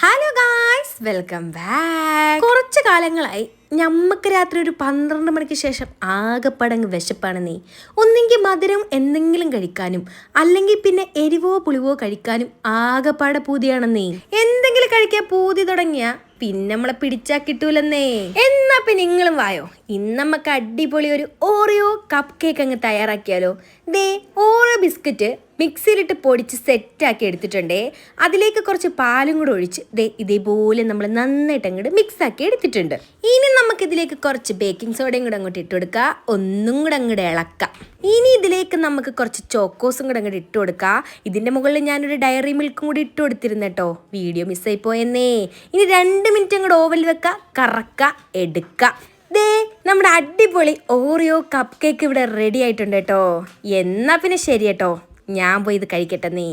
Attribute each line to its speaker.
Speaker 1: Hello guys, welcome back. കുറച്ച് കാലങ്ങളായി ഞമ്മക്ക് രാത്രി ഒരു 12 മണിക്ക് ശേഷം ആകെപ്പടങ്ങ് വിശപ്പാണ് നീ. ഒന്നെങ്കിൽ മധുരം എന്തെങ്കിലും കഴിക്കാനും അല്ലെങ്കിൽ പിന്നെ എരിവോ പുളിവോ കഴിക്കാനും ആകെപ്പാടെ പൂതിയാണ് നീ. എന്തെങ്കിലും കഴിക്കാൻ പൂതി തുടങ്ങിയ പിന്നെ നമ്മളെ പിടിച്ചാ കിട്ടൂലെന്നേ. എന്നാ പിന്നെ നിങ്ങളും വായോ, ഇന്ന് നമുക്ക് അടിപൊളി ഒരു ഓറിയോ കപ്പ് കേക്ക് അങ്ങ് തയ്യാറാക്കിയാലോ. ദേ ഓറിയോ ബിസ്ക്കറ്റ് മിക്സിയിലിട്ട് പൊടിച്ച് സെറ്റാക്കി എടുത്തിട്ടുണ്ടേ. അതിലേക്ക് കുറച്ച് പാലും കൂടെ ഒഴിച്ച് ദേ ഇതേപോലെ നമ്മൾ നന്നായിട്ട് അങ്ങോട്ട് മിക്സ് ആക്കി എടുത്തിട്ടുണ്ട്. ഇനി നമുക്കിതിലേക്ക് കുറച്ച് ബേക്കിംഗ് സോഡയും കൂടെ അങ്ങോട്ട് ഇട്ട് കൊടുക്കുക. ഒന്നും കൂടെ അങ്ങോട്ട് ഇളക്കാം. ഇനി ഇതിലേക്ക് നമുക്ക് കുറച്ച് ചോക്കോസും കൂടെ അങ്ങോട്ട് ഇട്ട് കൊടുക്കുക. ഇതിൻ്റെ മുകളിൽ ഞാനൊരു ഡയറി മിൽക്കും കൂടി ഇട്ട് കൊടുത്തിരുന്നു കേട്ടോ, വീഡിയോ മിസ്സായി പോയെന്നേ. ഇനി 2 മിനിറ്റ് അങ്ങോട്ട് ഓവനിൽ വെക്കുക, കറക്കുക, എടുക്കുക. ദേ നമ്മുടെ അടിപൊളി ഓറിയോ കപ്പ് കേക്ക് ഇവിടെ റെഡി ആയിട്ടുണ്ട് കേട്ടോ. എന്നാൽ പിന്നെ ശരി കേട്ടോ, ഞാൻ പോയി ഇത് കഴിക്കട്ടെ നീ.